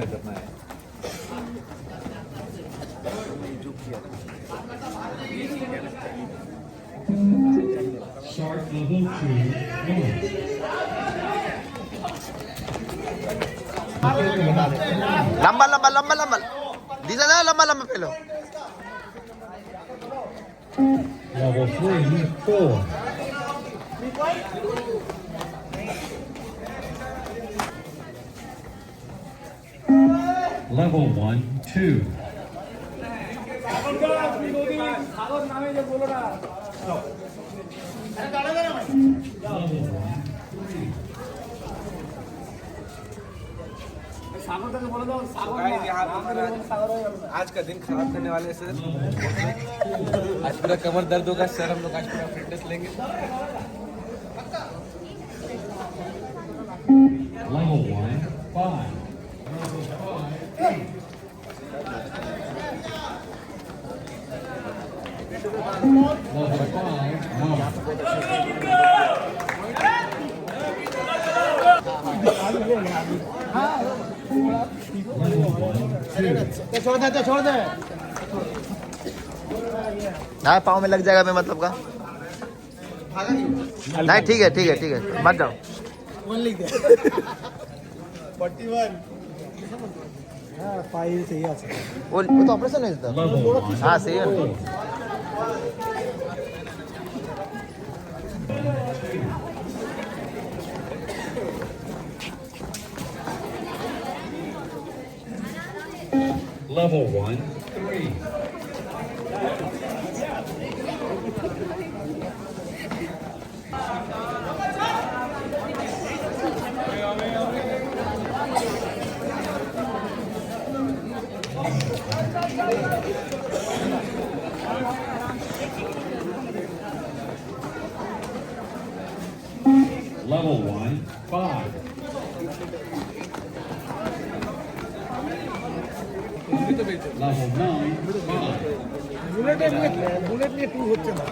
करना है जो किया लंबा लंबा लंबा लंबा दीदा ना लंबा लंबा पहलो Level 3, 4. Level 1, 2. Level 1, 3. आज का दिन खराब करने वाले सर आज पूरा कमर दर्द होगा सर हम लोग आज पूरा फिटनेस लेंगे Level 1, 5. Level 5, 9. छोड़ दे हाँ पाँव में लग जाएगा मैं मतलब का नहीं ठीक है मत जाओ 41 सही है वो तो ऑपरेशन है इसका हाँ सही है Level 1, 3. Level 1, 5. Level 9, 5. बुलेट में 2 होते ना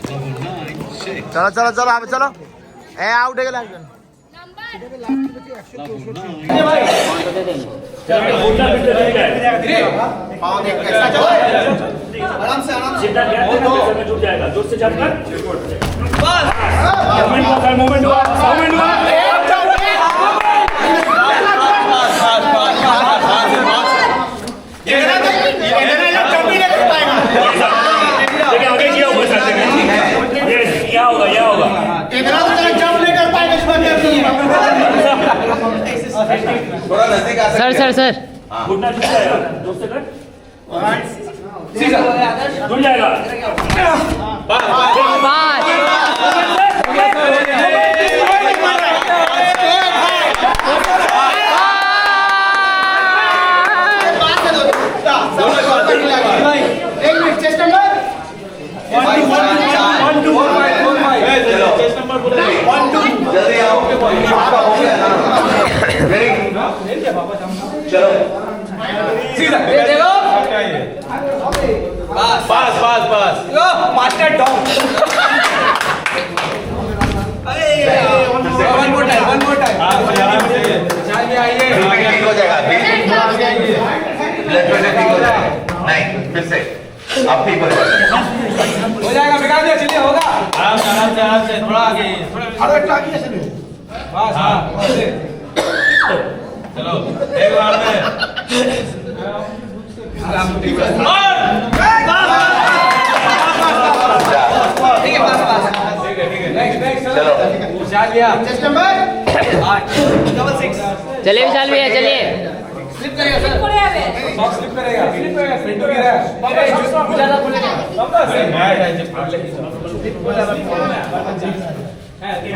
Level 9, 6. चलो आप चलो ए आउट है लास्ट Level 9, आराम से सीधा गैप देना पैसे में जुट जाएगा जोर से जंप कर मोमेंट हुआ देखिए आगे क्या होगा सर ये क्या होगा इतना तो जंप नहीं कर पाएगा इसमें थोड़ा नजदीक आ सर घुटना झुक जाएगा जोर से कर जुड़ जाएगा चलो सीधा देखो बस master down one more time आइए ठीक हो जाएगा ब्लड प्रेशर ठीक हो जाएगा नहीं फिर से अब ठीक हो जाएगा बिगाड़ दिया चलिए होगा आराम से थोड़ा आगे अरे टाकी कैसे नहीं बस हाँ चलो एक बार में ठीक है नेक्स्ट चलो विशाल भैया चेस्ट नंबर 8 चलिए विशाल भैया चलिए स्लिप करेगा सर सॉक्स स्लिप करेगा फ्रंट हो गया ज्यादा बोलेगा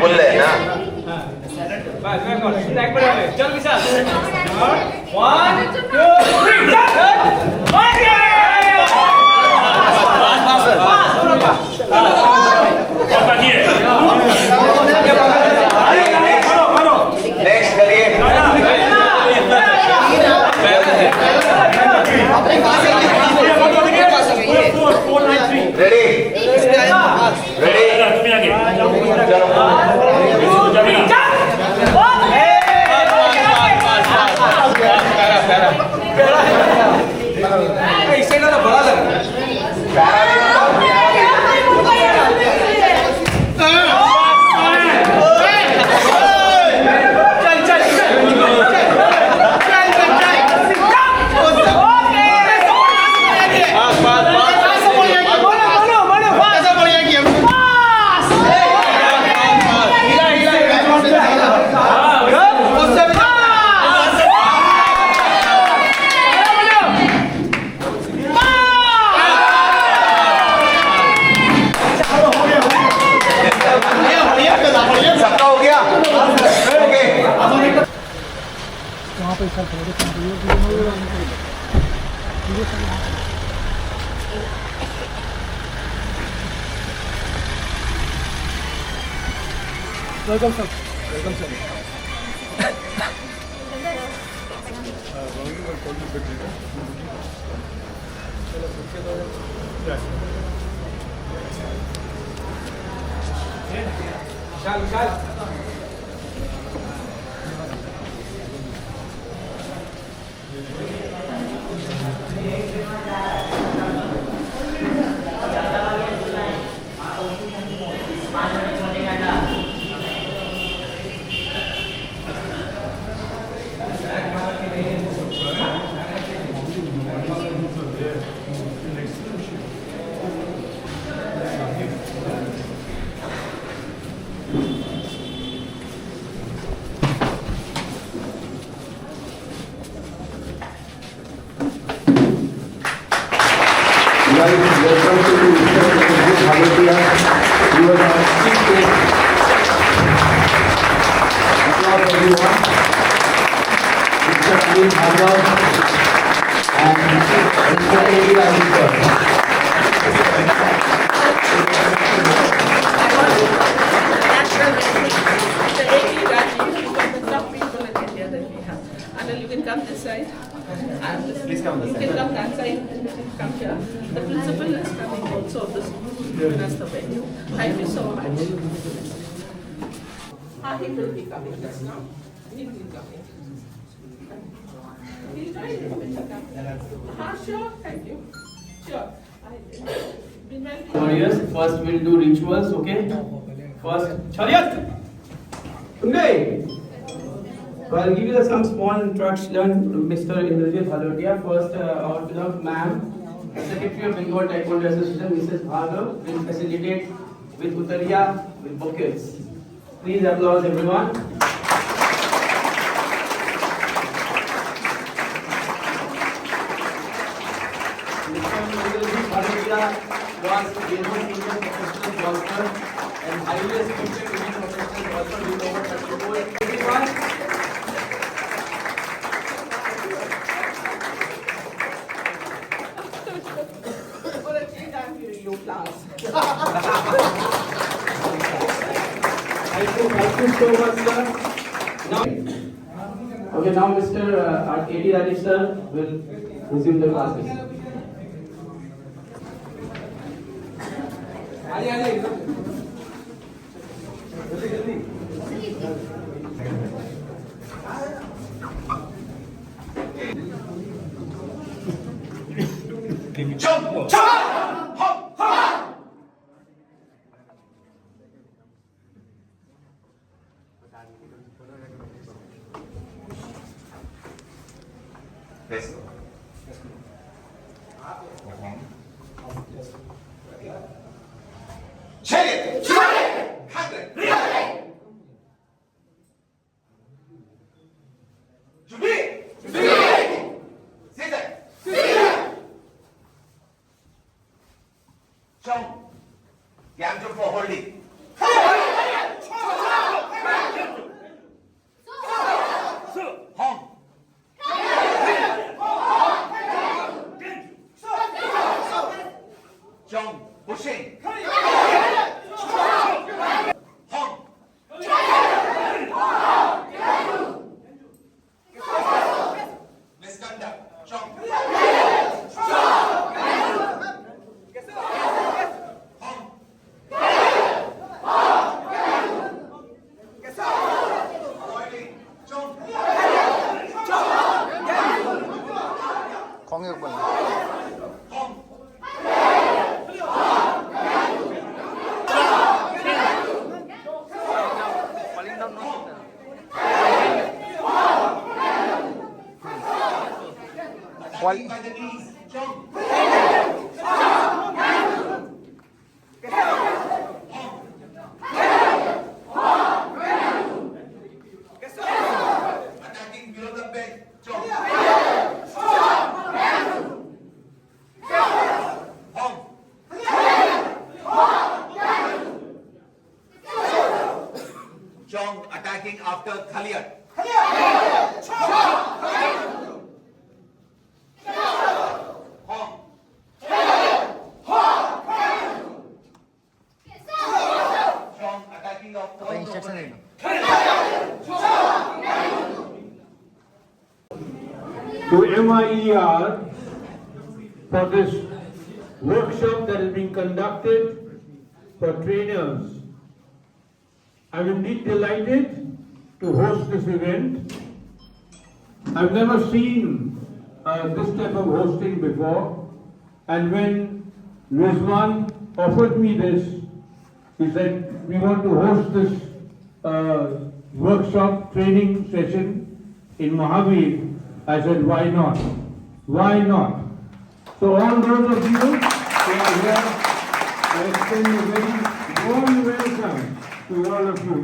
बोल ले ना बस मैं कौन टैग पर आवे चल विशाल 1 2 नेक्स्ट करिए रेडी चलो वहाँ पे सर खड़े थे welcome sir welcome sir You can come this side. Please come this side. You can come that side. Come here. The principal is coming also. That's the venue. Thank you so much. He will be coming just now. He will be coming. He's trying to come. Sure. Thank you. Sure. Warriors, first we'll do rituals, okay? First, Chariot! Okay. So I'll give you some small introduction, Mr. Indrajit Halotia. First, our beloved ma'am, Secretary of Bengal Taekwondo Association, Mrs. Bhargav, will facilitate with Uttariya with bouquets. Please applause everyone. Was a Indian professional golfer and highly respected Indian professional golfer with over 34 everyone. For a change, I'm giving you class. Thank you so much, sir. Now, okay, now Mr. A.D. Rajesh sir will resume the classes. Jump! Jump! Hop! Hop! Let's go. Chariot! Chariot! 100! 준비! 준비! 시작! 시작! 정! 양쪽 for holding. 헝! 정! pushing. 헝! misconduct. 정! 광역번. Attacking by the knees. Jump. Attacking below the bed. Jump. Jong attacking after Khaliat. to MIER for this workshop that is being conducted for trainers. I'm indeed delighted to host this event. I've never seen this type of hosting before, and when Rizwan offered me this, he said, we want to host this workshop training session in Mahavir. I said, why not? Why not? So all those of you who are here, I extend a very warm welcome to all of you.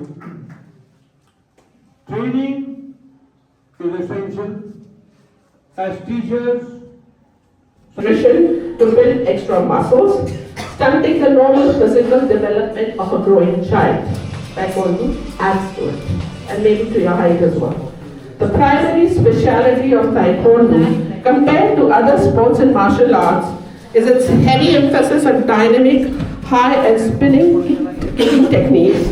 Training is essential. As teachers, nutrition to build extra muscles, stunting the normal physical development of a growing child. Taekwondo adds to it, and maybe to your height as well. The primary speciality of Taekwondo, compared to other sports and martial arts, is its heavy emphasis on dynamic, high and spinning kicking techniques,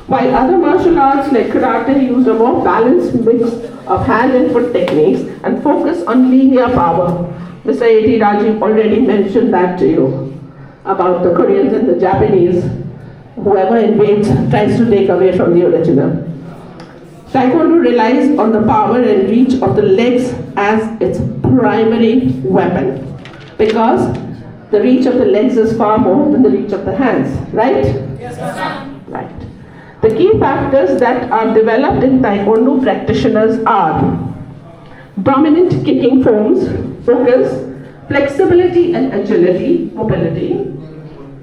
while other martial arts like karate use a more balanced mix of hand and foot techniques and focus on linear power. Mr. A.T. Rajiv already mentioned that to you about the Koreans and the Japanese. Whoever invades tries to take away from the original. Taekwondo relies on the power and reach of the legs as its primary weapon, because the reach of the legs is far more than the reach of the hands, right? Yes, ma'am. Right. The key factors that are developed in Taekwondo practitioners are dominant kicking forms, focus, flexibility and agility, mobility.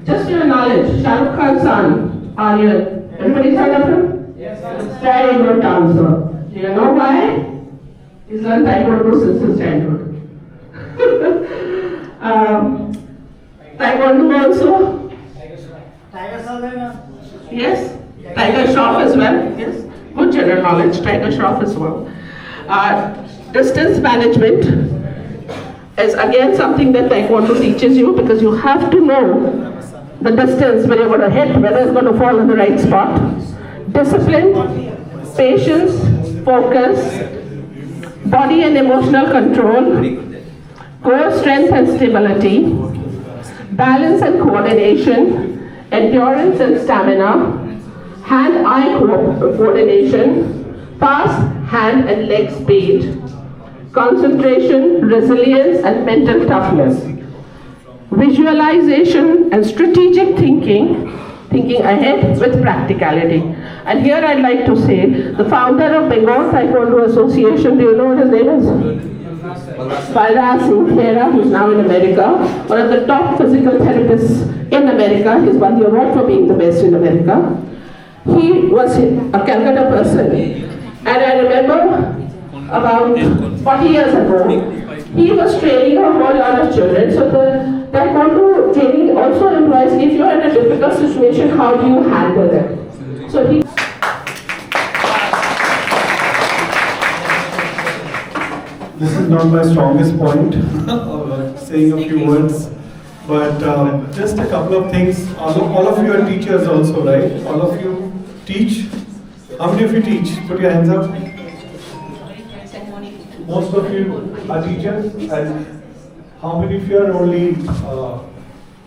Just your knowledge, Shah Rukh Khan's son, Aryan, everybody's heard of him? Yes, sir. Very good dancer. Do you know why? He's learned Taekwondo since his childhood. Taekwondo also? Yes. Tiger Shroff as well. Yes. Good general knowledge. Tiger Shroff as well. Distance management is again something that Taekwondo teaches you, because you have to know the distance where you're going to hit, whether it's going to fall in the right spot. Discipline, patience, focus, body and emotional control, core strength and stability, balance and coordination, endurance and stamina, hand-eye coordination, fast hand and leg speed, concentration, resilience and mental toughness, visualization and strategic thinking ahead with practicality. And here I'd like to say, the founder of Bengal Taekwondo Association, do you know what his name is? Balraj Singh Khera, who's now in America, one of the top physical therapists in America. He's won the award for being the best in America. He was a Calcutta person, and I remember about 40 years ago, he was training a whole lot of children. So the Taekwondo training also implies, if you are in a difficult situation, how do you handle it? So he this is not my strongest point of saying a few words, but just a couple of things. All of you are teachers also, right? All of you teach. How many of you teach? Put your hands up. Most of you are teachers, and how many of you are only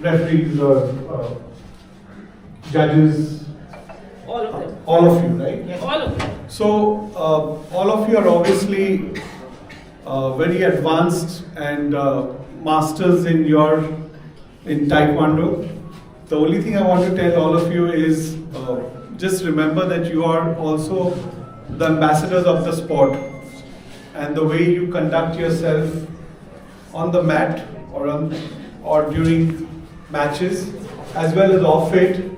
referees or judges? all of them. All of you, right? Yes. All of them. So, all of you are obviously very advanced and masters in Taekwondo. The only thing I want to tell all of you is just remember that you are also the ambassadors of the sport, and the way you conduct yourself on the mat or during matches as well as off it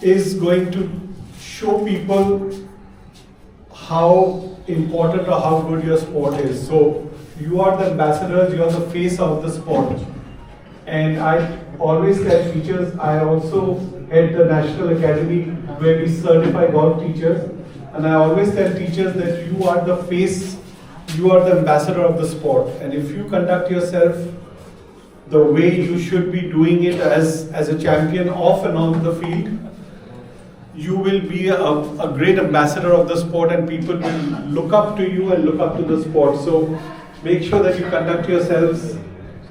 is going to show people how important or how good your sport is. So you are the ambassadors, you are the face of the sport. And I always tell teachers, I also head the National Academy where we certify golf teachers, and I always tell teachers that you are the face, you are the ambassador of the sport, and if you conduct yourself the way you should be doing it as a champion off and on the field, you will be a great ambassador of the sport, and people will look up to you and look up to the sport. So make sure that you conduct yourselves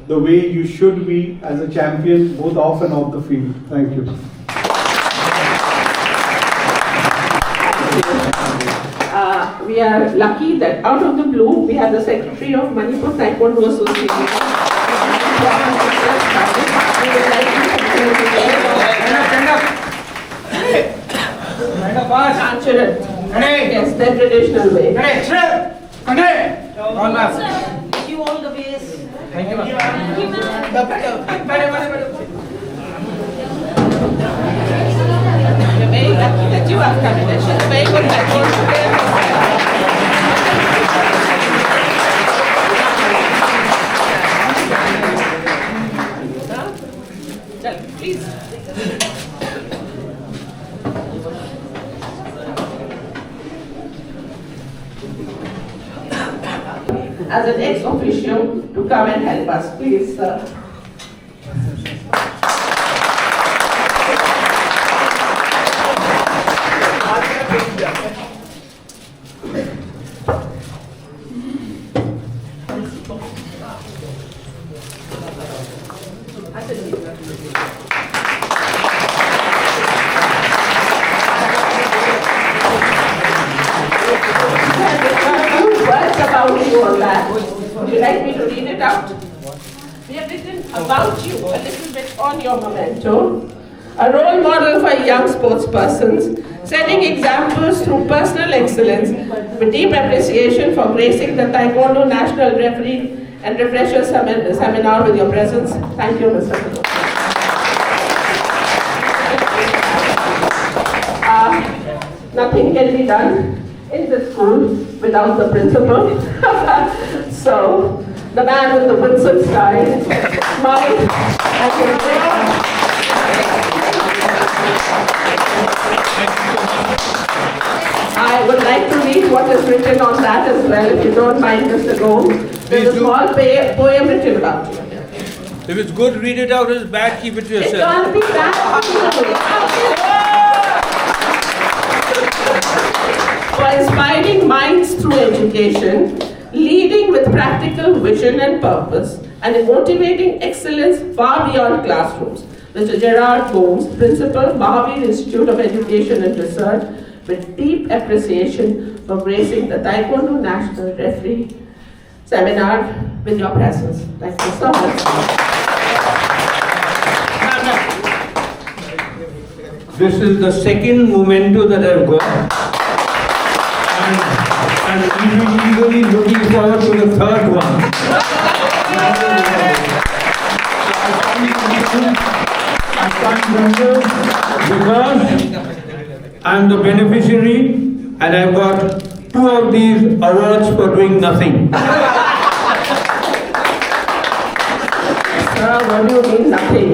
the way you should be as a champion, both off and off the field. Thank you. We are lucky that out of the blue, we have the Secretary of Manipur Taekwondo Association. We would like to yes, their traditional way. You all the best. Thank you, ma'am. We're very lucky that you have come in. She's a very good please. As an ex-officio to come and help us, please, sir. Would you like me to read it out? We have written about you a little bit on your memento. A role model for young sports persons, setting examples through personal excellence with deep appreciation for gracing the Taekwondo National Referee and Refresher Seminar with your presence. Thank you, Mr. Kado. Nothing can be done in the school without the principal. So, the man with the Winston style, smile, I would like to read what is written on that as well, if you don't mind, Mr. Gomes. There's a small poem written about you. If it's good, read it out. If it's bad, keep it to It yourself. can't be that. For inspiring minds through education, leading with practical vision and purpose, and motivating excellence far beyond classrooms. Mr. Gerard Gomes, Principal, Mahavir Institute of Education and Research, with deep appreciation for gracing the Taekwondo National Referee Seminar with your presence. Thank you so much. This is the second memento that I've got. And eagerly looking forward to the third one. I can't remember because I'm the beneficiary and I've got 2 of these awards for doing nothing. Sir, what do you mean nothing?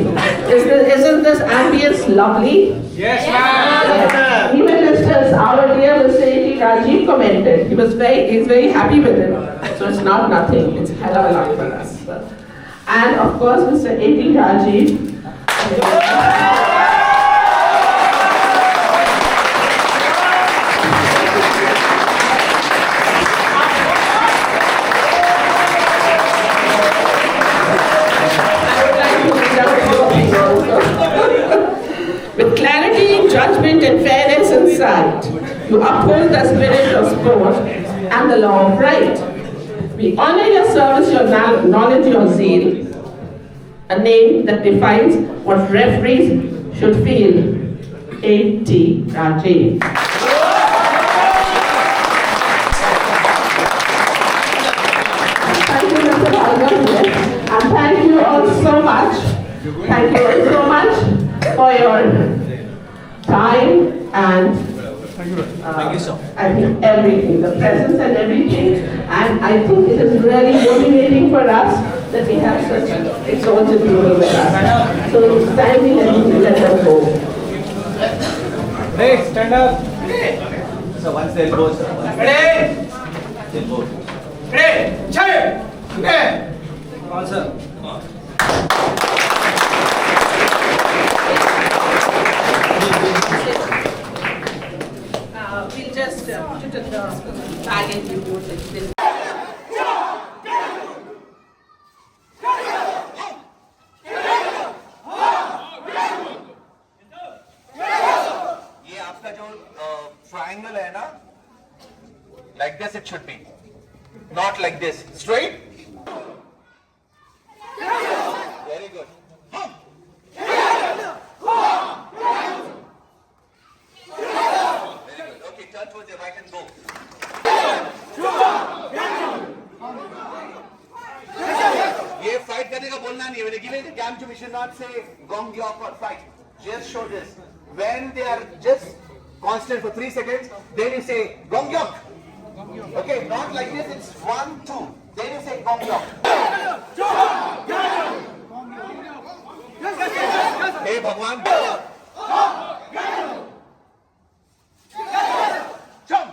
Isn't this ambience lovely? Yes, ma'am. Even our dear Mr. A.T. Rajiv commented. He's very happy with it. So it's not nothing. It's hell of a lot for us. And of course, Mr. A.T. Rajiv. With clarity, judgment, and fairness inside, you uphold the spirit of sport and the law of right. We honor your service, your knowledge, your zeal, a name that defines what referees should feel. A.T. Rajiv. Thank you, Mr. Bhargav, and thank you all so much. Thank you all so much for your time and I think everything, the presence and everything, and I think it is really motivating for us that we have such exalted people with us. So thank you and let them go. Hey, stand up. So once they go, Ready? they go. Ready? Chair. Okay. Answer. We'll just put it in the bag and you put it. as it should be. Not like this. Straight. Very good. Very good. Okay, turn towards your right and go. ये fight करने का बोलना नहीं है. When you give it the camp, you should not say gong yok or fight. Just show this. When they are just constant for 3 seconds, then you say gong yok. Okay, not like this. It's 1, 2. Then you say gong yok. Hey Bhagwan. Jump.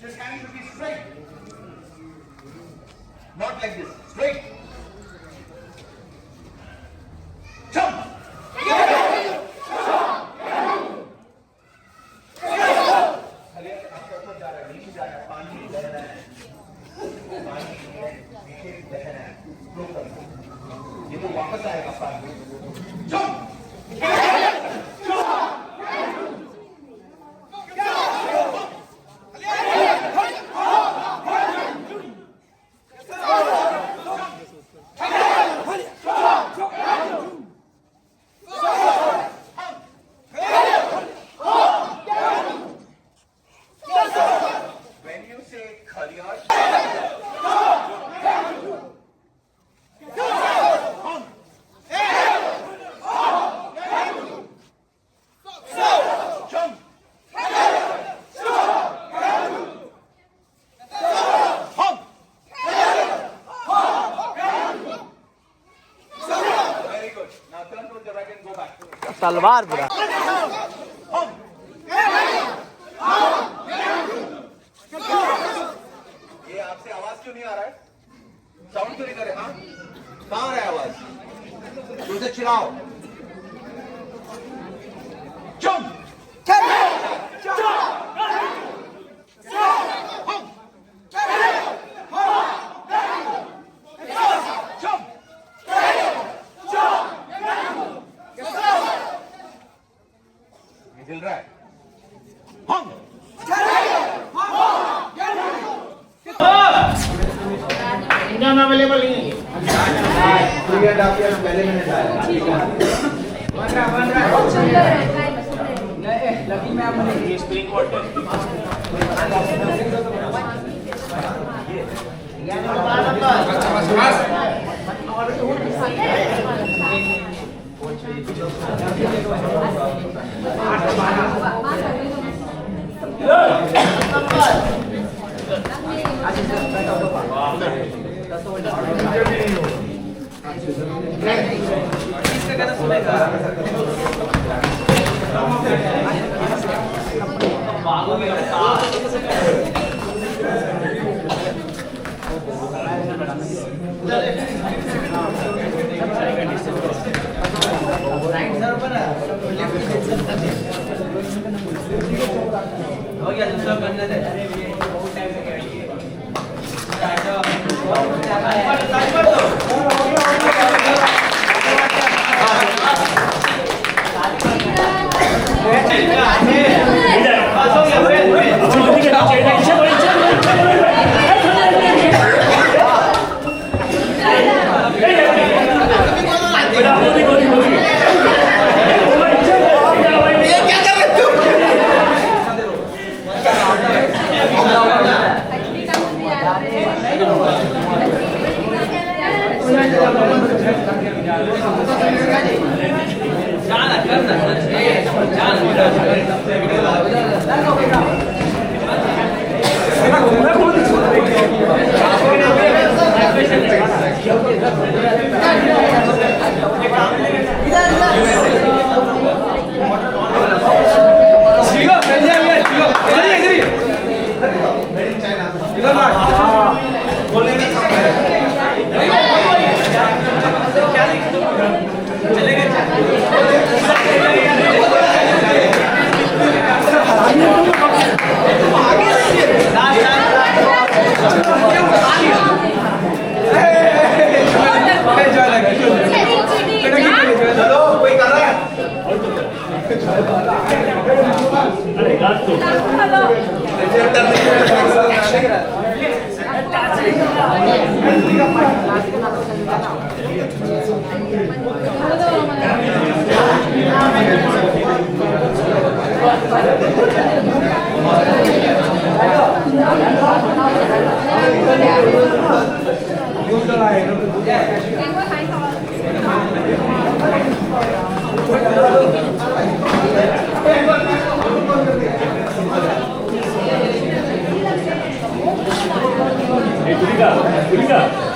This hand should be straight. Not like this. Straight. Jump. ये तो वापस आएगा पानी. Jump. When you say khariya, jump. Very good. Now turn towards the right and go back. तलवार पूरा. ये आपसे आवाज क्यों नहीं आ रहा है? साउंड क्यों नहीं कर रहे? हाँ, कहाँ आ रहा है आवाज? तुझे चिल्लाओ. जंप. हिल रहा है. अवेलेबल नहीं है. 3.5 years पहले मैंने लाया. लकी मैम ये स्प्रिंग वाटर. हो गया दूसरा करने दे. चलेंगे.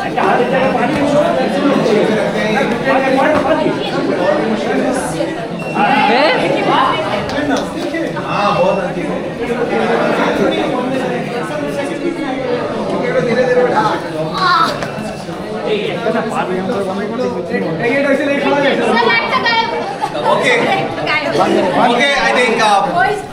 একটা হাতের জায়গায় পানি এসো। পানি। Okay, I think